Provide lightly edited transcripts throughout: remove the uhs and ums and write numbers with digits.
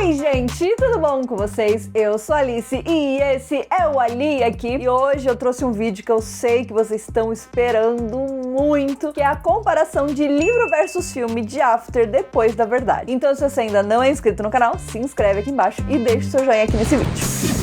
Oi gente, tudo bom com vocês? Eu sou a Alice e esse é o Ali aqui. E hoje eu trouxe um vídeo que eu sei que vocês estão esperando muito, que é a comparação de livro versus filme de After Depois da Verdade. Então se você ainda não é inscrito no canal, se inscreve aqui embaixo e deixa o seu joinha aqui nesse vídeo.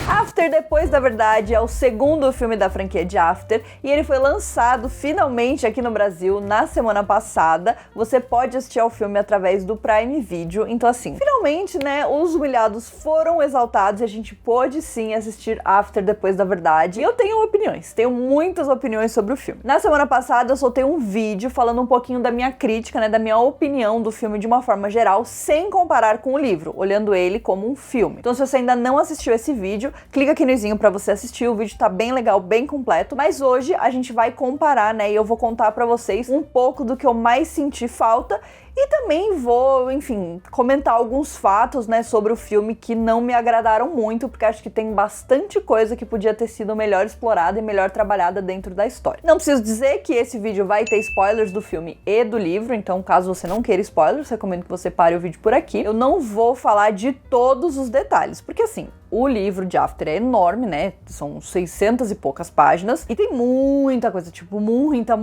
After Depois da Verdade é o segundo filme da franquia de After e ele foi lançado finalmente aqui no Brasil na semana passada. Você pode assistir ao filme através do Prime Video, então assim, finalmente, né, os humilhados foram exaltados e a gente pôde sim assistir After Depois da Verdade. E eu tenho opiniões, tenho muitas opiniões sobre o filme. Na semana passada eu soltei um vídeo falando um pouquinho da minha crítica, né, da minha opinião do filme de uma forma geral, sem comparar com o livro, olhando ele como um filme. Então se você ainda não assistiu esse vídeo, clica aqui no izinho pra você assistir, o vídeo tá bem legal, bem completo, mas hoje a gente vai comparar, né, e eu vou contar pra vocês um pouco do que eu mais senti falta e também vou, enfim, comentar alguns fatos, né, sobre o filme que não me agradaram muito, porque acho que tem bastante coisa que podia ter sido melhor explorada e melhor trabalhada dentro da história. Não preciso dizer que esse vídeo vai ter spoilers do filme e do livro, então caso você não queira spoilers, recomendo que você pare o vídeo por aqui. Eu não vou falar de todos os detalhes, porque assim, o livro de After é enorme, né? São 600 e poucas páginas. E tem muita coisa, tipo, muita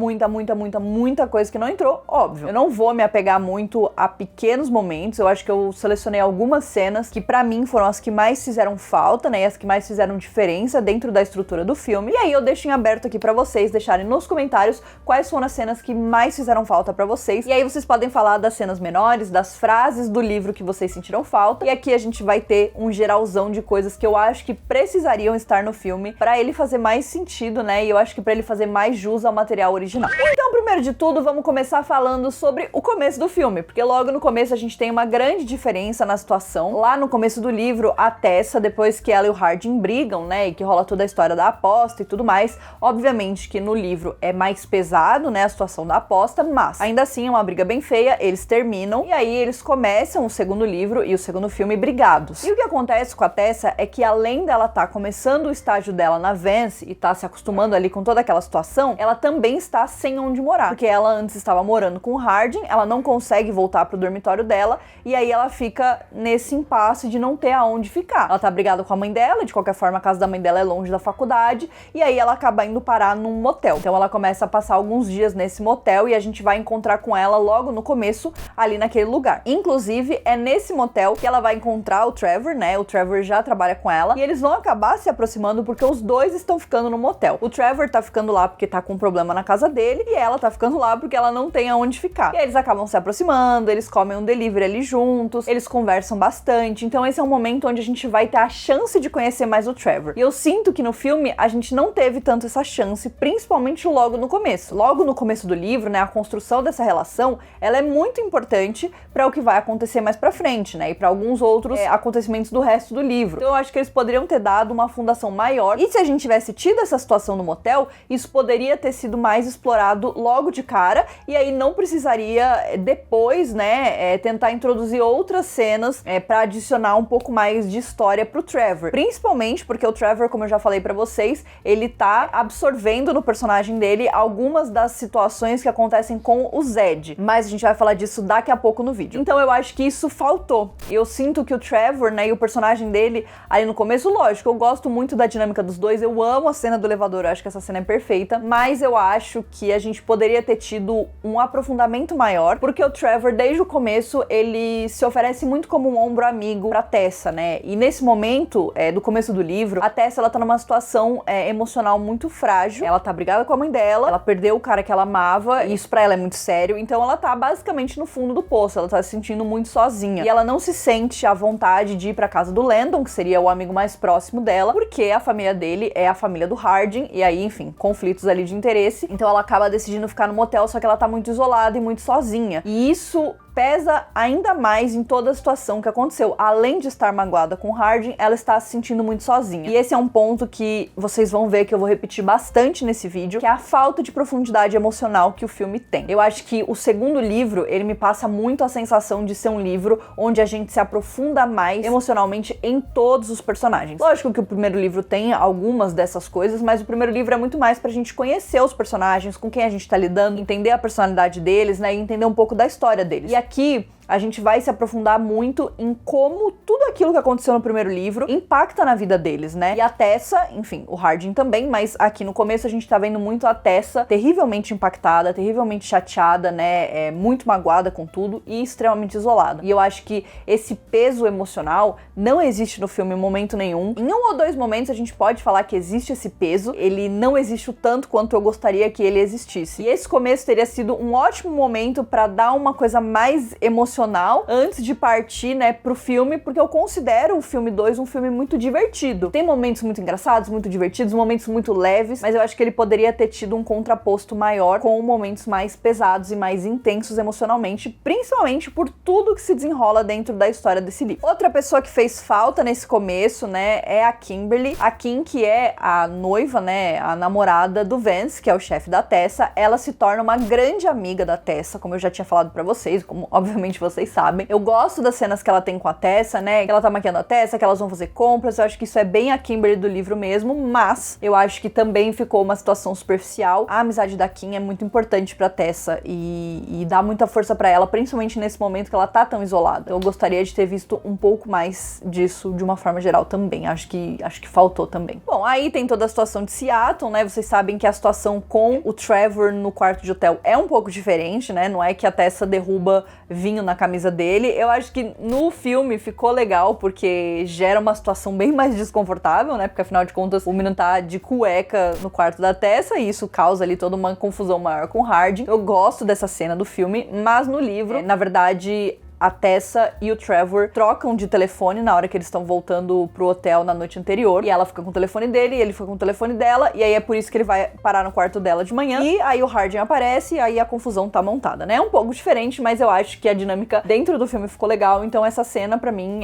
coisa que não entrou, óbvio. Eu não vou me apegar muito a pequenos momentos. Eu acho que eu selecionei algumas cenas que pra mim foram as que mais fizeram falta, né? E as que mais fizeram diferença dentro da estrutura do filme. E aí eu deixo em aberto aqui pra vocês deixarem nos comentários quais foram as cenas que mais fizeram falta pra vocês. E aí vocês podem falar das cenas menores, das frases do livro que vocês sentiram falta. E aqui a gente vai ter um geralzão de coisas que eu acho que precisariam estar no filme pra ele fazer mais sentido, né? E eu acho que pra ele fazer mais jus ao material original. Então, primeiro de tudo, vamos começar falando sobre o começo do filme, porque logo no começo a gente tem uma grande diferença na situação. Lá no começo do livro, a Tessa, depois que ela e o Hardin brigam, né, e que rola toda a história da aposta e tudo mais, obviamente que no livro é mais pesado, né, a situação da aposta, mas ainda assim é uma briga bem feia, eles terminam e aí eles começam o segundo livro e o segundo filme brigados. E o que acontece com a Tessa é que além dela estar começando o estágio dela na Vance e tá se acostumando ali com toda aquela situação, ela também está sem onde morar, porque ela antes estava morando com o Hardin, ela não consegue voltar pro dormitório dela e aí ela fica nesse impasse de não ter aonde ficar. Ela tá brigada com a mãe dela, de qualquer forma a casa da mãe dela é longe da faculdade e aí ela acaba indo parar num motel. Então ela começa a passar alguns dias nesse motel e a gente vai encontrar com ela logo no começo ali naquele lugar. Inclusive é nesse motel que ela vai encontrar o Trevor, né? O Trevor já trabalha com ela e eles vão acabar se aproximando porque os dois estão ficando no motel. O Trevor tá ficando lá porque tá com um problema na casa dele e ela tá ficando lá porque ela não tem aonde ficar. E aí eles acabam se aproximando, eles comem um delivery ali juntos, eles conversam bastante. Então esse é um momento onde a gente vai ter a chance de conhecer mais o Trevor. E eu sinto que no filme a gente não teve tanto essa chance, principalmente logo no começo. Logo no começo do livro, né, a construção dessa relação, ela é muito importante para o que vai acontecer mais pra frente, né, e para alguns outros acontecimentos do resto do livro. Então eu acho que eles poderiam ter dado uma fundação maior, e se a gente tivesse tido essa situação no motel, isso poderia ter sido mais explorado logo de cara, e aí não precisaria depois, né, tentar introduzir outras cenas pra adicionar um pouco mais de história pro Trevor. Principalmente porque o Trevor, como eu já falei pra vocês, ele tá absorvendo no personagem dele algumas das situações que acontecem com o Zed, mas a gente vai falar disso daqui a pouco no vídeo. Então eu acho que isso faltou. Eu sinto que o Trevor, né, e o personagem dele ali no começo, lógico, eu gosto muito da dinâmica dos dois, eu amo a cena do elevador, eu acho que essa cena é perfeita, mas eu acho que a gente poderia ter tido um aprofundamento maior, porque o Trevor, desde o começo, ele se oferece muito como um ombro amigo pra Tessa, né, e nesse momento, do começo do livro, a Tessa, ela tá numa situação emocional muito frágil, ela tá brigada com a mãe dela, ela perdeu o cara que ela amava, e isso pra ela é muito sério, então ela tá basicamente no fundo do poço, ela tá se sentindo muito sozinha, e ela não se sente à vontade de ir pra casa do Landon, que seria o amigo mais próximo dela, porque a família dele é a família do Hardin, e aí, enfim, conflitos ali de interesse, então ela acaba decidindo ficar no motel, só que ela tá muito isolada e muito sozinha, e isso pesa ainda mais em toda a situação que aconteceu. Além de estar magoada com Hardin, ela está se sentindo muito sozinha. E esse é um ponto que vocês vão ver que eu vou repetir bastante nesse vídeo, que é a falta de profundidade emocional que o filme tem. Eu acho que o segundo livro, ele me passa muito a sensação de ser um livro onde a gente se aprofunda mais emocionalmente em todos os personagens. Lógico que o primeiro livro tem algumas dessas coisas, mas o primeiro livro é muito mais pra gente conhecer os personagens, com quem a gente tá lidando, entender a personalidade deles, né, e entender um pouco da história deles. E aqui aqui a gente vai se aprofundar muito em como tudo aquilo que aconteceu no primeiro livro impacta na vida deles, né? E a Tessa, enfim, o Hardin também, mas aqui no começo a gente tá vendo muito a Tessa terrivelmente impactada, terrivelmente chateada, né? Muito magoada com tudo e extremamente isolada. E eu acho que esse peso emocional não existe no filme em momento nenhum. Em um ou dois momentos a gente pode falar que existe esse peso, ele não existe o tanto quanto eu gostaria que ele existisse. E esse começo teria sido um ótimo momento pra dar uma coisa mais emocional antes de partir, né, pro filme, porque eu considero o filme 2 um filme muito divertido. Tem momentos muito engraçados, muito divertidos, momentos muito leves, mas eu acho que ele poderia ter tido um contraposto maior com momentos mais pesados e mais intensos emocionalmente, principalmente por tudo que se desenrola dentro da história desse livro. Outra pessoa que fez falta nesse começo, né, é a Kimberly. A Kim, que é a noiva, né, a namorada do Vance, que é o chefe da Tessa, ela se torna uma grande amiga da Tessa, como eu já tinha falado pra vocês, como obviamente vocês sabem. Eu gosto das cenas que ela tem com a Tessa, né? Que ela tá maquiando a Tessa, que elas vão fazer compras. Eu acho que isso é bem a Kimberly do livro mesmo, mas eu acho que também ficou uma situação superficial. A amizade da Kim é muito importante pra Tessa e dá muita força pra ela, principalmente nesse momento que ela tá tão isolada. Eu gostaria de ter visto um pouco mais disso de uma forma geral também. Acho que faltou também. Bom, aí tem toda a situação de Seattle, né? Vocês sabem que a situação com o Trevor no quarto de hotel é um pouco diferente, né? Não é que a Tessa derruba vinho na camisa dele. Eu acho que no filme ficou legal, porque gera uma situação bem mais desconfortável, né? Porque afinal de contas o menino tá de cueca no quarto da Tessa e isso causa ali toda uma confusão maior com o Hardin. Eu gosto dessa cena do filme, mas no livro, na verdade, a Tessa e o Trevor trocam de telefone na hora que eles estão voltando pro hotel na noite anterior. E ela fica com o telefone dele, e ele fica com o telefone dela. E aí é por isso que ele vai parar no quarto dela de manhã. E aí o Hardin aparece e aí a confusão tá montada, né? É um pouco diferente, mas eu acho que a dinâmica dentro do filme ficou legal. Então essa cena, pra mim,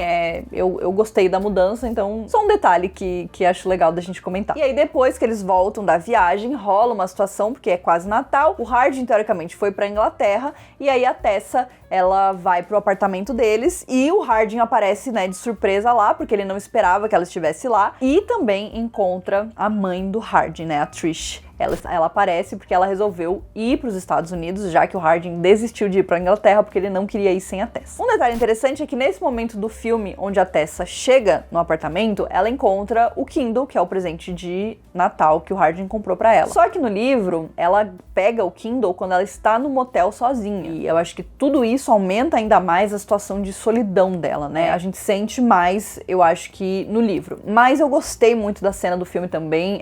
eu gostei da mudança. Então, só um detalhe que acho legal da gente comentar. E aí depois que eles voltam da viagem, rola uma situação, porque é quase Natal. O Hardin, teoricamente, foi pra Inglaterra. E aí a Tessa, ela vai pro apartamento deles e o Hardin aparece, né, de surpresa lá, porque ele não esperava que ela estivesse lá, e também encontra a mãe do Hardin, né, a Trish. Ela aparece porque ela resolveu ir para os Estados Unidos, já que o Hardin desistiu de ir para a Inglaterra porque ele não queria ir sem a Tessa. Um detalhe interessante é que nesse momento do filme, onde a Tessa chega no apartamento, ela encontra o Kindle, que é o presente de Natal que o Hardin comprou para ela. Só que no livro, ela pega o Kindle quando ela está no motel sozinha. E eu acho que tudo isso aumenta ainda mais a situação de solidão dela, né? A gente sente mais, eu acho que no livro. Mas eu gostei muito da cena do filme também.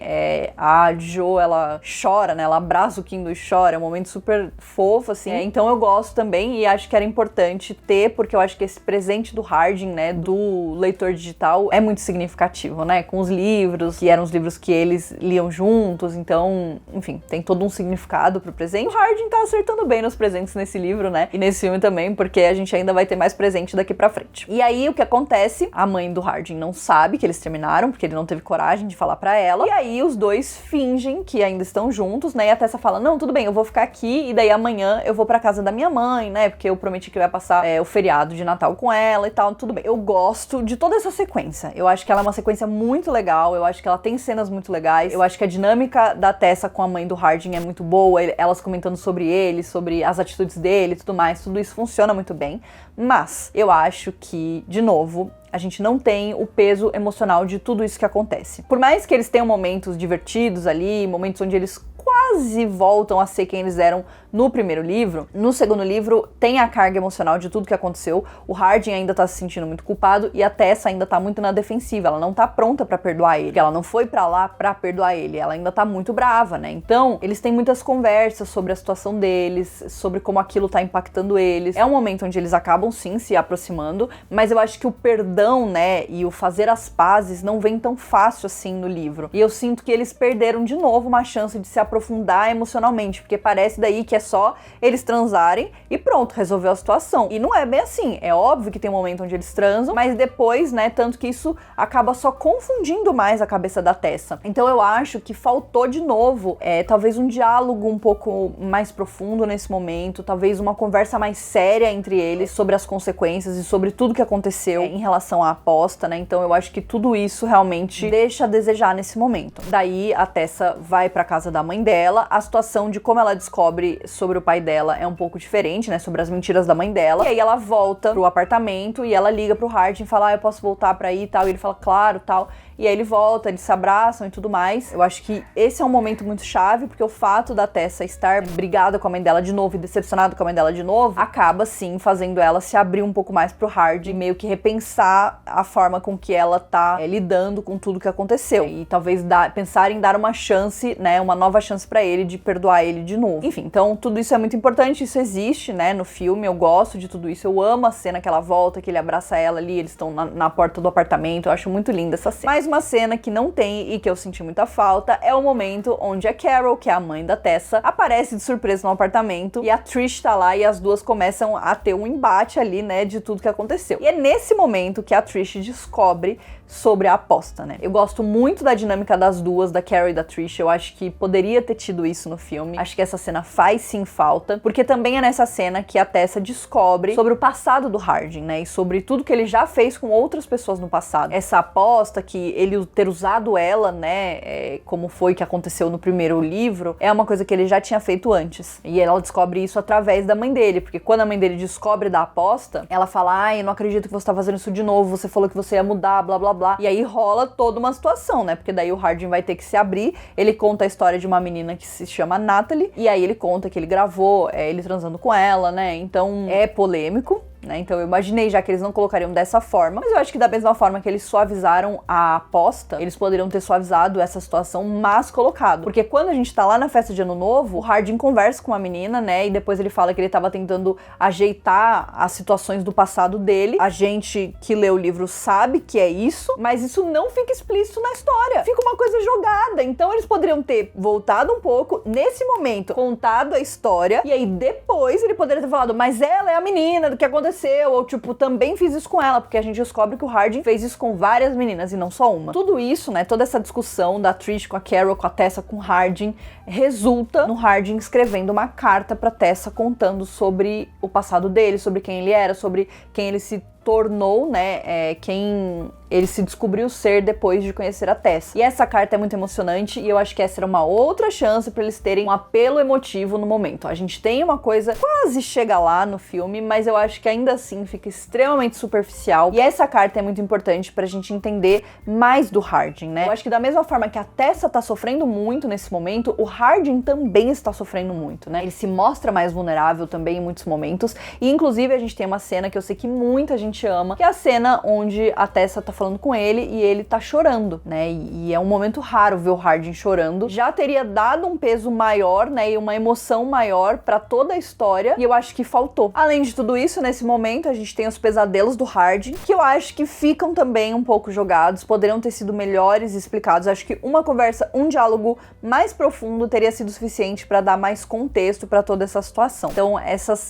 A Jo, ela chora, né? Ela abraça o Kindle e chora. É um momento super fofo, assim. Então eu gosto também e acho que era importante ter, porque eu acho que esse presente do Hardin, né, do leitor digital, é muito significativo, né? Com os livros, que eram os livros que eles liam juntos. Então, enfim, tem todo um significado pro presente. O Hardin tá acertando bem nos presentes nesse livro, né? E nesse filme também, porque a gente ainda vai ter mais presente daqui pra frente. E aí, o que acontece? A mãe do Hardin não sabe que eles terminaram, porque ele não teve coragem de falar pra ela. E aí, os dois fingem que ainda estão juntos, né? E a Tessa fala, não, tudo bem, eu vou ficar aqui e daí amanhã eu vou pra casa da minha mãe, né? Porque eu prometi que eu ia passar o feriado de Natal com ela e tal, tudo bem. Eu gosto de toda essa sequência. Eu acho que ela é uma sequência muito legal, eu acho que ela tem cenas muito legais, eu acho que a dinâmica da Tessa com a mãe do Hardin é muito boa, elas comentando sobre ele, sobre as atitudes dele e tudo mais, tudo isso funciona muito bem. Mas eu acho que, de novo, a gente não tem o peso emocional de tudo isso que acontece. Por mais que eles tenham momentos divertidos ali, momentos onde eles quase voltam a ser quem eles eram no primeiro livro, no segundo livro tem a carga emocional de tudo que aconteceu. O Hardin ainda tá se sentindo muito culpado e a Tessa ainda tá muito na defensiva, ela não tá pronta pra perdoar ele, ela não foi pra lá pra perdoar ele, ela ainda tá muito brava, né? Então, eles têm muitas conversas sobre a situação deles, sobre como aquilo tá impactando eles. É um momento onde eles acabam sim se aproximando, mas eu acho que o perdão, né, e o fazer as pazes não vem tão fácil assim no livro. E eu sinto que eles perderam de novo uma chance de se aprofundar emocionalmente, porque parece daí que é só eles transarem e pronto, resolveu a situação. E não é bem assim. É óbvio que tem um momento onde eles transam, mas depois, né, tanto que isso acaba só confundindo mais a cabeça da Tessa. Então eu acho que faltou de novo, talvez um diálogo um pouco mais profundo nesse momento, talvez uma conversa mais séria entre eles sobre as consequências e sobre tudo que aconteceu em relação à aposta, né? Então eu acho que tudo isso realmente deixa a desejar nesse momento. Daí a Tessa vai pra casa da mãe dela dela, a situação de como ela descobre sobre o pai dela é um pouco diferente, né, sobre as mentiras da mãe dela. E aí ela volta pro apartamento e ela liga pro Hardin e fala, eu posso voltar pra aí e tal. E ele fala, claro, tal. E aí ele volta, eles se abraçam e tudo mais. Eu acho que esse é um momento muito chave, porque o fato da Tessa estar brigada com a mãe dela de novo e decepcionada com a mãe dela de novo, acaba sim fazendo ela se abrir um pouco mais pro Hardin, meio que repensar a forma com que ela tá lidando com tudo que aconteceu. E talvez pensar em dar uma chance, né, uma nova chance pra ele de perdoar ele de novo. Enfim, então tudo isso é muito importante, isso existe, né, no filme, eu gosto de tudo isso, eu amo a cena que ela volta, que ele abraça ela ali, eles estão na porta do apartamento, eu acho muito linda essa cena. Mas uma cena que não tem e que eu senti muita falta é o momento onde a Carol, que é a mãe da Tessa, aparece de surpresa no apartamento e a Trish tá lá e as duas começam a ter um embate ali, né, de tudo que aconteceu. E é nesse momento que a Trish descobre sobre a aposta, né? Eu gosto muito da dinâmica das duas, da Carol e da Trish, eu acho que poderia ter tido isso no filme, acho que essa cena faz sim falta, porque também é nessa cena que a Tessa descobre sobre o passado do Hardin, né, e sobre tudo que ele já fez com outras pessoas no passado. Essa aposta, que ele ter usado ela, né, como foi que aconteceu no primeiro livro, é uma coisa que ele já tinha feito antes, e ela descobre isso através da mãe dele, porque quando a mãe dele descobre da aposta, ela fala, ai, eu não acredito que você tá fazendo isso de novo, você falou que você ia mudar, blá blá blá. E aí rola toda uma situação, né? Porque daí o Hardin vai ter que se abrir, ele conta a história de uma menina que se chama Natalie, e aí ele conta que ele gravou ele transando com ela, né? Então é polêmico, né? Então eu imaginei já que eles não colocariam dessa forma, mas eu acho que da mesma forma que eles suavizaram a aposta, eles poderiam ter suavizado essa situação, mas colocado. Porque quando a gente tá lá na festa de Ano Novo, o Hardin conversa com a menina, né? E depois ele fala que ele tava tentando ajeitar as situações do passado dele. A gente que lê o livro sabe que é isso, mas isso não fica explícito na história. Fica uma coisa jogada. Então eles poderiam ter voltado um pouco, nesse momento, contado a história, e aí depois ele poderia ter falado, mas ela é a menina do que aconteceu, ou tipo, também fiz isso com ela, porque a gente descobre que o Hardin fez isso com várias meninas e não só uma. Tudo isso, né, toda essa discussão da Trish com a Carol, com a Tessa, com o Hardin, resulta no Hardin escrevendo uma carta pra Tessa contando sobre o passado dele, sobre quem ele era, sobre quem ele se tornou, né, quem ele se descobriu ser depois de conhecer a Tessa. E essa carta é muito emocionante e eu acho que essa era uma outra chance pra eles terem um apelo emotivo no momento. A gente tem uma coisa quase chega lá no filme, mas eu acho que ainda assim fica extremamente superficial. E essa carta é muito importante pra gente entender mais do Hardin, né? Eu acho que da mesma forma que a Tessa tá sofrendo muito nesse momento, o Hardin também está sofrendo muito, né? Ele se mostra mais vulnerável também em muitos momentos. E inclusive a gente tem uma cena que eu sei que muita gente ama, que é a cena onde a Tessa tá falando com ele e ele tá chorando, né? E é um momento raro ver o Hardin chorando. Já teria dado um peso maior, né? E uma emoção maior pra toda a história. E eu acho que faltou. Além de tudo isso, nesse momento, a gente tem os pesadelos do Hardin, que eu acho que ficam também um pouco jogados. Poderiam ter sido melhores explicados. Acho que uma conversa, um diálogo mais profundo teria sido suficiente pra dar mais contexto pra toda essa situação. Então,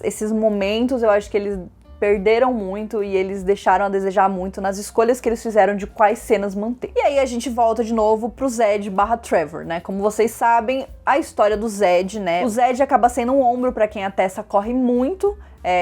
esses momentos, eu acho que eles perderam muito e eles deixaram a desejar muito nas escolhas que eles fizeram de quais cenas manter. E aí a gente volta de novo pro Zed / Trevor, né? Como vocês sabem, a história do Zed, né? O Zed acaba sendo um ombro pra quem a Tessa corre muito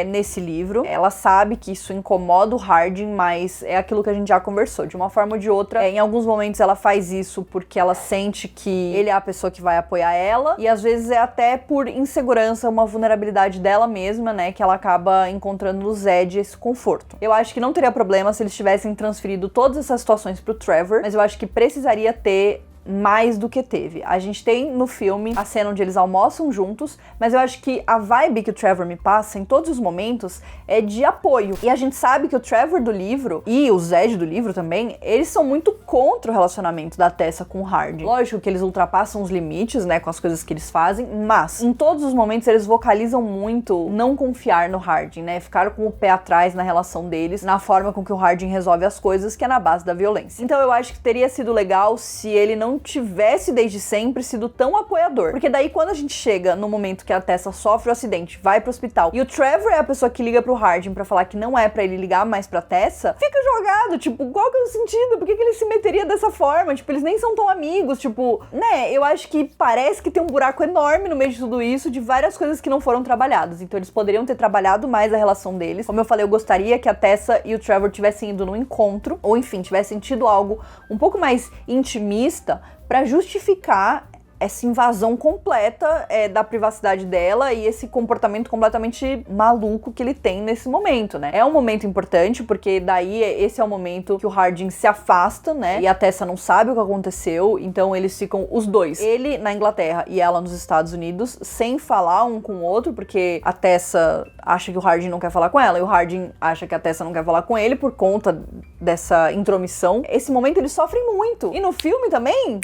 nesse livro. Ela sabe que isso incomoda o Hardin, mas é aquilo que a gente já conversou. De uma forma ou de outra, em alguns momentos ela faz isso porque ela sente que ele é a pessoa que vai apoiar ela, e às vezes é até por insegurança, uma vulnerabilidade dela mesma, né, que ela acaba encontrando no Zed esse conforto. Eu acho que não teria problema se eles tivessem transferido todas essas situações pro Trevor, mas eu acho que precisaria ter mais do que teve. A gente tem no filme a cena onde eles almoçam juntos, mas eu acho que a vibe que o Trevor me passa em todos os momentos é de apoio. E a gente sabe que o Trevor do livro e o Zed do livro também, eles são muito contra o relacionamento da Tessa com o Hardin. Lógico que eles ultrapassam os limites, né, com as coisas que eles fazem, mas em todos os momentos eles vocalizam muito não confiar no Hardin, né, ficar com o pé atrás na relação deles, na forma com que o Hardin resolve as coisas, que é na base da violência. Então eu acho que teria sido legal se ele não tivesse desde sempre sido tão apoiador, porque daí quando a gente chega no momento que a Tessa sofre o acidente, vai pro hospital, e o Trevor é a pessoa que liga pro Hardin pra falar que não é pra ele ligar mais pra Tessa, fica jogado, tipo, qual que é o sentido? Por que ele se meteria dessa forma? Tipo, eles nem são tão amigos, tipo, né, eu acho que parece que tem um buraco enorme no meio de tudo isso, de várias coisas que não foram trabalhadas, então eles poderiam ter trabalhado mais a relação deles. Como eu falei, eu gostaria que a Tessa e o Trevor tivessem ido num encontro, ou enfim, tivessem tido algo um pouco mais intimista pra justificar essa invasão completa da privacidade dela e esse comportamento completamente maluco que ele tem nesse momento, né? É um momento importante, porque daí esse é o momento que o Hardin se afasta, né? E a Tessa não sabe o que aconteceu, então eles ficam os dois, ele na Inglaterra e ela nos Estados Unidos, sem falar um com o outro, porque a Tessa acha que o Hardin não quer falar com ela e o Hardin acha que a Tessa não quer falar com ele por conta dessa intromissão. Esse momento eles sofrem muito. E no filme também...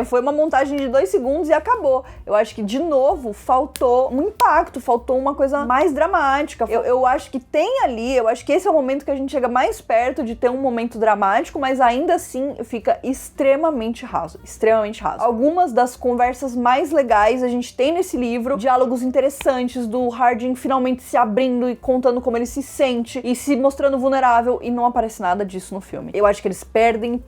foi uma montagem de 2 segundos e acabou. Eu acho que, de novo, faltou um impacto, faltou uma coisa mais dramática. Eu acho que tem ali, eu acho que esse é o momento que a gente chega mais perto de ter um momento dramático, mas ainda assim fica extremamente raso, extremamente raso. Algumas das conversas mais legais a gente tem nesse livro, diálogos interessantes do Hardin finalmente se abrindo e contando como ele se sente e se mostrando vulnerável, e não aparece nada disso no filme. Eu acho que eles perdem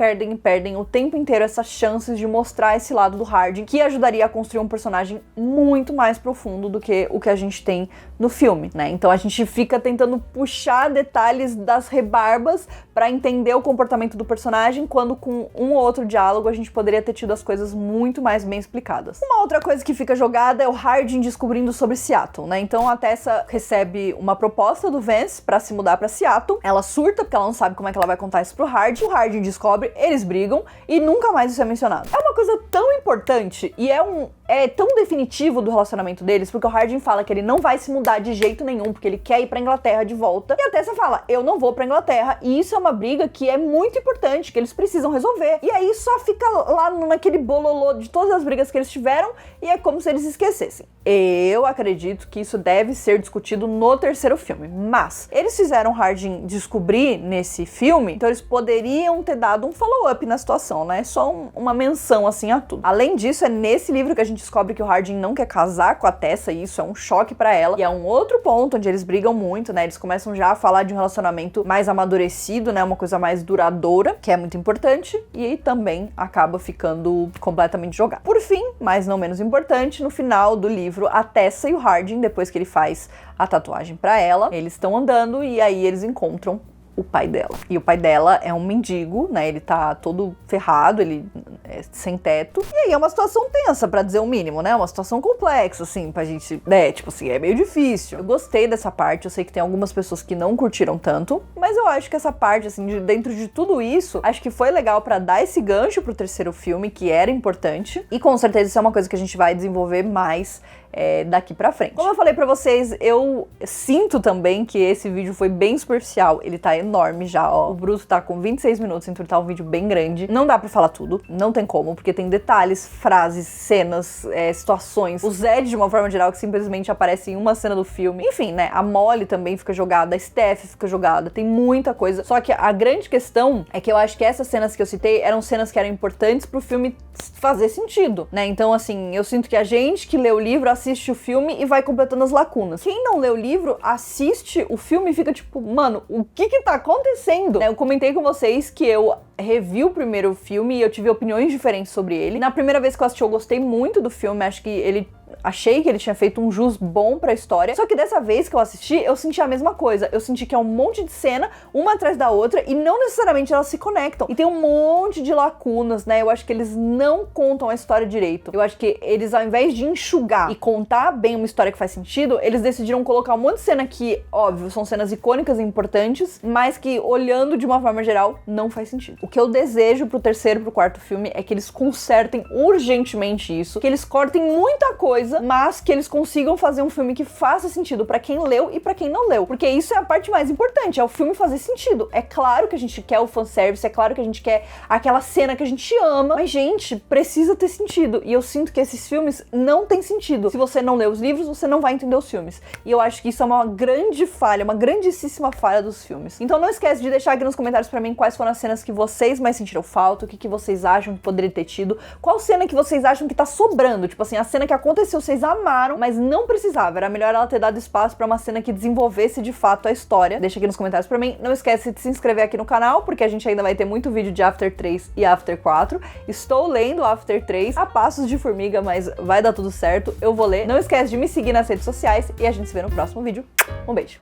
o tempo inteiro essas chances de mostrar esse lado do Hardin, que ajudaria a construir um personagem muito mais profundo do que o que a gente tem no filme, né? Então a gente fica tentando puxar detalhes das rebarbas pra entender o comportamento do personagem, quando com um ou outro diálogo a gente poderia ter tido as coisas muito mais bem explicadas. Uma outra coisa que fica jogada é o Hardin descobrindo sobre Seattle, né? Então a Tessa recebe uma proposta do Vance pra se mudar pra Seattle, ela surta porque ela não sabe como é que ela vai contar isso pro Hardin, o Hardin descobre, eles brigam e nunca mais isso é mencionado. É uma coisa tão importante e é tão definitivo do relacionamento deles, porque o Hardin fala que ele não vai se mudar de jeito nenhum, porque ele quer ir pra Inglaterra de volta, e a Tessa fala, eu não vou pra Inglaterra, e isso é uma briga que é muito importante, que eles precisam resolver. E aí só fica lá naquele bololô de todas as brigas que eles tiveram, e é como se eles esquecessem. Eu acredito que isso deve ser discutido no terceiro filme, mas eles fizeram o Hardin descobrir nesse filme, então eles poderiam ter dado um follow-up na situação, né? Só uma menção assim a tudo. Além disso, é nesse livro que a gente descobre que o Hardin não quer casar com a Tessa, e isso é um choque pra ela, e é um outro ponto onde eles brigam muito, né? Eles começam já a falar de um relacionamento mais amadurecido, né? Uma coisa mais duradoura, que é muito importante, e aí também acaba ficando completamente jogado. Por fim, mas não menos importante, no final do livro, a Tessa e o Hardin, depois que ele faz a tatuagem pra ela, eles estão andando e aí eles encontram o pai dela. E o pai dela é um mendigo, né? Ele tá todo ferrado, ele é sem teto. E aí é uma situação tensa, pra dizer o mínimo, né? Uma situação complexa, assim, pra gente, né? Tipo assim, é meio difícil. Eu gostei dessa parte, eu sei que tem algumas pessoas que não curtiram tanto, mas eu acho que essa parte, assim, dentro de tudo isso, acho que foi legal pra dar esse gancho pro terceiro filme, que era importante. E com certeza isso é uma coisa que a gente vai desenvolver mais daqui pra frente. Como eu falei pra vocês, eu sinto também que esse vídeo foi bem superficial. Ele tá enorme já, ó. O Bruto tá com 26 minutos, então ele tá um vídeo bem grande. Não dá pra falar tudo, não tem como, porque tem detalhes, frases, cenas, situações. O Zed, de uma forma geral, que simplesmente aparece em uma cena do filme. Enfim, né, a Molly também fica jogada, a Steph fica jogada, tem muita coisa. Só que a grande questão é que eu acho que essas cenas que eu citei eram cenas que eram importantes pro filme fazer sentido, né? Então, assim, eu sinto que a gente que lê o livro assiste o filme e vai completando as lacunas. Quem não lê o livro, assiste o filme e fica tipo, mano, o que tá acontecendo? Eu comentei com vocês que eu revi o primeiro filme e eu tive opiniões diferentes sobre ele. Na primeira vez que eu assisti, eu gostei muito do filme, achei que ele tinha feito um jus bom pra história, só que dessa vez que eu assisti, eu senti a mesma coisa. Eu senti que é um monte de cena, uma atrás da outra, e não necessariamente elas se conectam. E tem um monte de lacunas, né? Eu acho que eles não contam a história direito. Eu acho que eles, ao invés de enxugar e contar bem uma história que faz sentido, eles decidiram colocar um monte de cena que, óbvio, são cenas icônicas e importantes, mas que, olhando de uma forma geral, não faz sentido. O que eu desejo pro terceiro e pro quarto filme é que eles consertem urgentemente isso, que eles cortem muita coisa, mas que eles consigam fazer um filme que faça sentido pra quem leu e pra quem não leu, porque isso é a parte mais importante, é o filme fazer sentido. É claro que a gente quer o fanservice, é claro que a gente quer aquela cena que a gente ama, mas, gente, precisa ter sentido, e eu sinto que esses filmes não têm sentido. Se você não lê os livros, você não vai entender os filmes, e eu acho que isso é uma grande falha, uma grandíssima falha dos filmes. Então não esquece de deixar aqui nos comentários pra mim quais foram as cenas que vocês mais sentiram falta, o que vocês acham que poderia ter tido, qual cena que vocês acham que tá sobrando, tipo assim, a cena que aconteceu vocês amaram, mas não precisava, era melhor ela ter dado espaço pra uma cena que desenvolvesse de fato a história. Deixa aqui nos comentários pra mim. Não esquece de se inscrever aqui no canal, porque a gente ainda vai ter muito vídeo de After 3 e After 4. Estou lendo After 3 a passos de formiga, mas vai dar tudo certo, eu vou ler. Não esquece de me seguir nas redes sociais e a gente se vê no próximo vídeo. Um beijo!